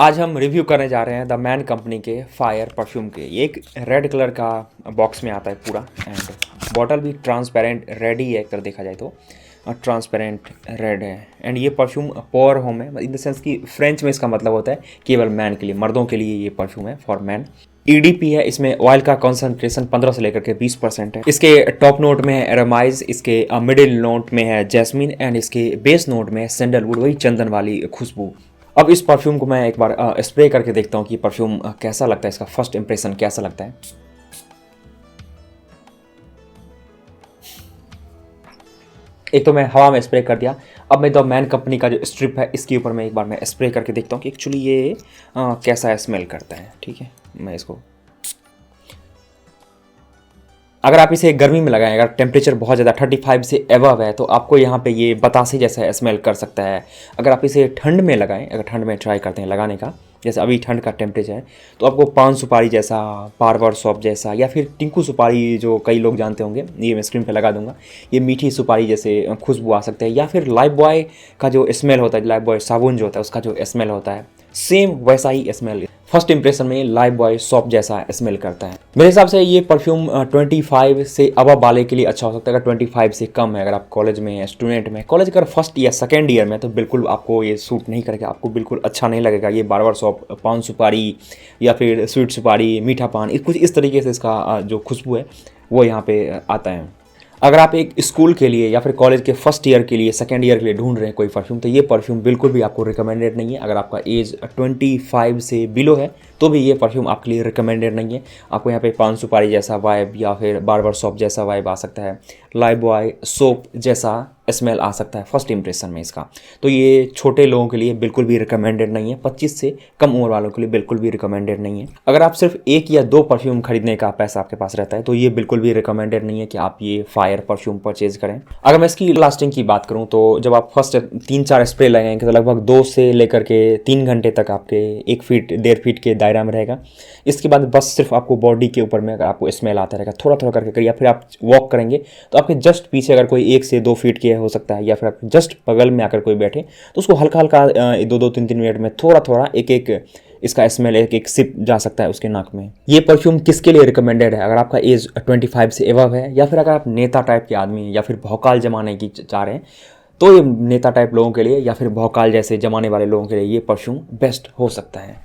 आज हम रिव्यू करने जा रहे हैं द मैन कंपनी के फायर परफ्यूम के। ये एक रेड कलर का बॉक्स में आता है पूरा, एंड बॉटल भी ट्रांसपेरेंट रेड ही है, एक तरह देखा जाए तो ट्रांसपेरेंट रेड है। एंड ये परफ्यूम पॉर होम है, इन द सेंस कि फ्रेंच में इसका मतलब होता है केवल मैन के लिए, मर्दों के लिए ये परफ्यूम है, फॉर मैन। ईडीपी है, इसमें ऑयल का कॉन्सेंट्रेशन 15 से लेकर के 20% है। इसके टॉप नोट में है एरोमाइज, इसके मिडिल नोट में है जैस्मिन, एंड इसके बेस नोट में है सैंडलवुड, वही चंदन वाली खुशबू। अब इस परफ्यूम को मैं एक बार स्प्रे करके देखता हूँ कि परफ्यूम कैसा लगता है, इसका फर्स्ट इंप्रेशन कैसा लगता है। एक तो मैं हवा में स्प्रे कर दिया, अब मैं द मैन कंपनी का जो स्ट्रिप है इसके ऊपर मैं एक बार मैं स्प्रे करके देखता हूँ कि एक्चुअली ये कैसा स्मेल करता है। ठीक है, मैं इसको, अगर आप इसे गर्मी में लगाएं, अगर टेम्परेचर बहुत ज़्यादा 35 से एबव है तो आपको यहाँ पे ये बतासे जैसा स्मेल कर सकता है। अगर आप इसे ठंड में लगाएं, अगर ठंड में ट्राई करते हैं लगाने का, जैसे अभी ठंड का टेम्परेचर है, तो आपको पान सुपारी जैसा, पारवर सॉप जैसा, या फिर टिंकू सुपारी जो कई लोग जानते होंगे, ये मैं स्क्रीन पे लगा दूंगा, ये मीठी सुपारी जैसे खुशबू आ सकते हैं। या फिर लाइफ बॉय का जो स्मेल होता है, लाइफ बॉय साबुन जो होता है उसका जो स्मेल होता है, सेम वैसा ही स्मेल फर्स्ट इंप्रेशन में लाइफ बॉय सॉप जैसा स्मेल करता है। मेरे हिसाब से ये परफ्यूम 25 से अबव वाले के लिए अच्छा हो सकता है। अगर 25 से कम है, अगर आप कॉलेज में हैं, स्टूडेंट में, कॉलेज अगर फर्स्ट या सेकेंड ईयर में, तो बिल्कुल आपको ये सूट नहीं करेगा, आपको बिल्कुल अच्छा नहीं लगेगा। ये बारबर सॉप, पान सुपारी या फिर स्वीट सुपारी, मीठा पान, कुछ इस तरीके से इसका जो खुशबू है वो यहाँ पे आता है। अगर आप एक स्कूल के लिए या फिर कॉलेज के फर्स्ट ईयर के लिए, सेकेंड ईयर के लिए ढूंढ रहे हैं कोई परफ्यूम, तो ये परफ्यूम बिल्कुल भी आपको रिकमेंडेड नहीं है। अगर आपका एज 25 से बिलो है तो भी ये परफ्यूम आपके लिए रिकमेंडेड नहीं है। आपको यहाँ पे पान सुपारी जैसा वाइब या फिर बार्बर शॉप जैसा वाइब आ सकता है, लाइफ बॉय सोप जैसा स्मेल आ सकता है फर्स्ट इंप्रेशन में इसका। तो ये छोटे लोगों के लिए बिल्कुल भी रिकमेंडेड नहीं है, 25 से कम उम्र वालों के लिए बिल्कुल भी रिकमेंडेड नहीं है। अगर आप सिर्फ एक या दो परफ्यूम खरीदने का पैसा आपके पास रहता है तो ये बिल्कुल भी रिकमेंडेड नहीं है कि आप ये फायर परफ्यूम परचेज करें। अगर मैं इसकी लास्टिंग की बात करूँ तो जब आप फर्स्ट 3-4 स्प्रे लगाएंगे तो लगभग 2 से लेकर के 3 घंटे तक आपके 1 फीट 1.5 फीट के दायरा में रहेगा। इसके बाद बस सिर्फ आपको बॉडी के ऊपर में अगर आपको स्मेल आता रहेगा, थोड़ा थोड़ा करके करिए, या फिर आप वॉक करेंगे तो आपके जस्ट पीछे अगर कोई 1 से 2 फीट के हो सकता है, या फिर आप जस्ट बगल में आकर कोई बैठे तो उसको हल्का हल्का 2-3 मिनट में थोड़ा थोड़ा एक इसका स्मेल एक सिप जा सकता है उसके नाक में। ये परफ्यूम किसके लिए रिकमेंडेड है? अगर आपका एज 25 से एबव है, या फिर अगर आप नेता टाइप के आदमी हैं, या फिर भौकाल जमाने की चाह रहे हैं, तो ये नेता टाइप लोगों के लिए या फिर भौकाल जैसे जमाने वाले लोगों के लिए ये परफ्यूम बेस्ट हो सकता है।